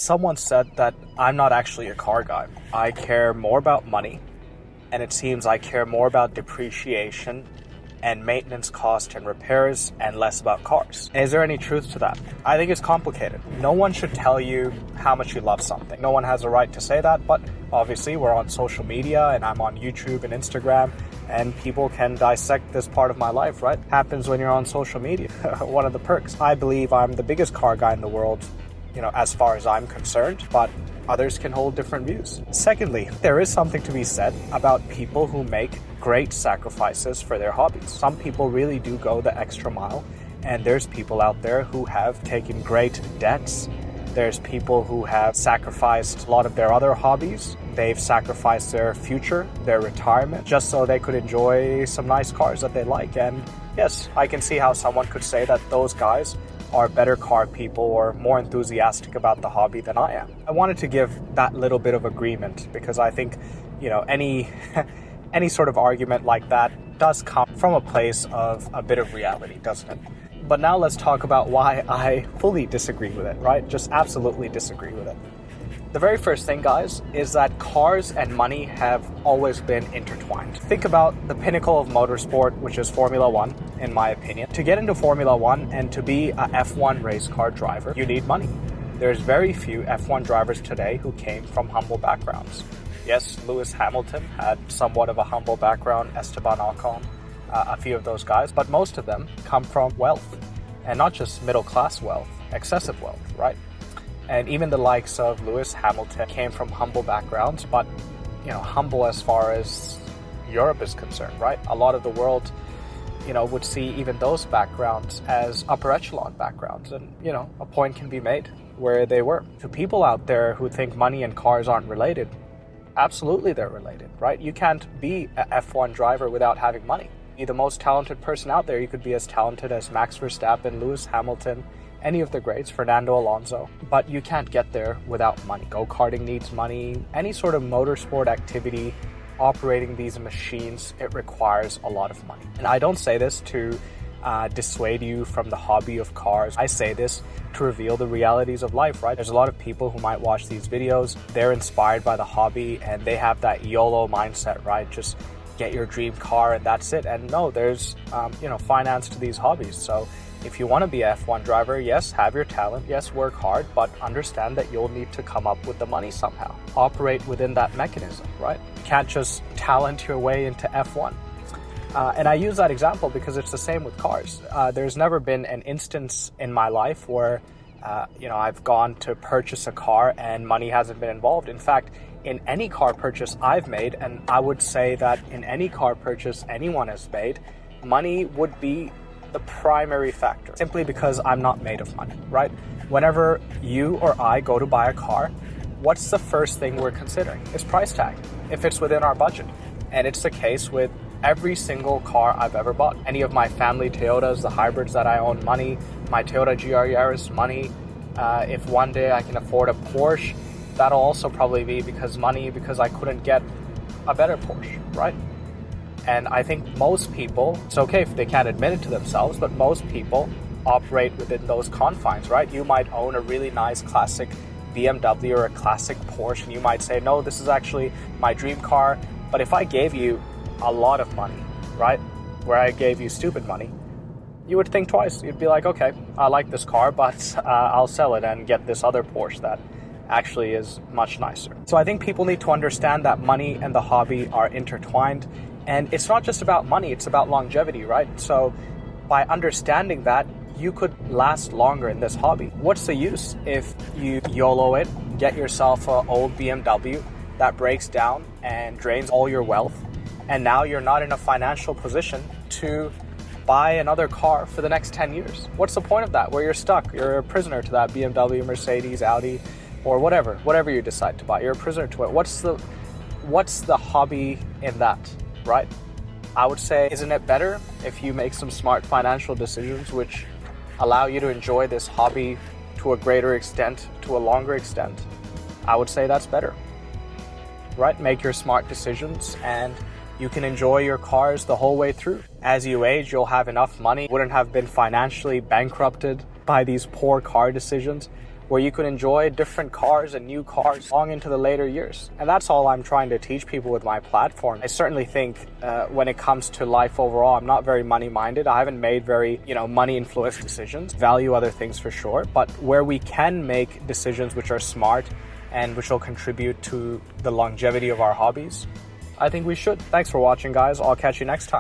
Someone said that I'm not actually a car guy. I care more about money, and it seems I care more about depreciation and maintenance cost and repairs and less about cars. Is there any truth to that? I think it's complicated. No one should tell you how much you love something. No one has a right to say that, but obviously we're on social media and I'm on YouTube and Instagram, and people can dissect this part of my life, right? Happens when you're on social media. One of the perks. I believe I'm the biggest car guy in the world, as far as I'm concerned, but others can hold different views. Secondly, there is something to be said about people who make great sacrifices for their hobbies. Some people really do go the extra mile, and there's people out there who have taken great debts. There's people who have sacrificed a lot of their other hobbies. They've sacrificed their future, their retirement, just so they could enjoy some nice cars that they like. And yes, I can see how someone could say that those guys are better car people or more enthusiastic about the hobby than I am. I wanted to give that little bit of agreement because I think, any sort of argument like that does come from a place of a bit of reality, doesn't it? But now let's talk about why I fully disagree with it, right? Just absolutely disagree with it. The very first thing, guys, is that cars and money have always been intertwined. Think about the pinnacle of motorsport, which is Formula One, in my opinion. To get into Formula One and to be a F1 race car driver, you need money. There's very few F1 drivers today who came from humble backgrounds. Yes, Lewis Hamilton had somewhat of a humble background, Esteban Ocon, a few of those guys, but most of them come from wealth, and not just middle-class wealth, excessive wealth, right? And even the likes of Lewis Hamilton came from humble backgrounds, but, humble as far as Europe is concerned, right? A lot of the world, would see even those backgrounds as upper echelon backgrounds. And, a point can be made where they were. To people out there who think money and cars aren't related, absolutely they're related, right? You can't be an F1 driver without having money. Be the most talented person out there. You could be as talented as Max Verstappen, Lewis Hamilton, any of the greats, Fernando Alonso, but you can't get there without money. Go-karting needs money. Any sort of motorsport activity, operating these machines, it requires a lot of money. And I don't say this to dissuade you from the hobby of cars. I say this to reveal the realities of life, right? There's a lot of people who might watch these videos, they're inspired by the hobby and they have that YOLO mindset, right? Just get your dream car and that's it. And no, there's, finance to these hobbies. So if you want to be an F1 driver, yes, have your talent, yes, work hard, but understand that you'll need to come up with the money somehow. Operate within that mechanism, right? You can't just talent your way into F1. And I use that example because it's the same with cars. There's never been an instance in my life where, I've gone to purchase a car and money hasn't been involved. In fact, in any car purchase I've made, and I would say that in any car purchase anyone has made, money would be the primary factor, simply because I'm not made of money, right? Whenever you or I go to buy a car, what's the first thing we're considering? It's price tag, if it's within our budget. And it's the case with every single car I've ever bought. Any of my family Toyotas, the hybrids that I own, money. My Toyota GR Yaris, money. If one day I can afford a Porsche, that'll also probably be because I couldn't get a better Porsche, right? And I think most people, it's okay if they can't admit it to themselves, but most people operate within those confines, right? You might own a really nice classic BMW or a classic Porsche, and you might say, no, this is actually my dream car. But if I gave you a lot of money, right, where I gave you stupid money, you would think twice. You'd be like, okay, I like this car, but I'll sell it and get this other Porsche that actually is much nicer. So I think people need to understand that money and the hobby are intertwined. And it's not just about money, it's about longevity, right? So by understanding that, you could last longer in this hobby. What's the use if you YOLO it, get yourself an old BMW that breaks down and drains all your wealth, and now you're not in a financial position to buy another car for the next 10 years? What's the point of that? Where you're stuck, you're a prisoner to that BMW, Mercedes, Audi, or whatever you decide to buy. You're a prisoner to it. What's the hobby in that, right? I would say, isn't it better if you make some smart financial decisions which allow you to enjoy this hobby to a greater extent, to a longer extent? I would say that's better, right? Make your smart decisions and you can enjoy your cars the whole way through. As you age, you'll have enough money, wouldn't have been financially bankrupted by these poor car decisions, where you can enjoy different cars and new cars long into the later years. And that's all I'm trying to teach people with my platform. I certainly think when it comes to life overall, I'm not very money-minded. I haven't made very, money-influenced decisions. Value other things for sure. But where we can make decisions which are smart and which will contribute to the longevity of our hobbies, I think we should. Thanks for watching, guys. I'll catch you next time.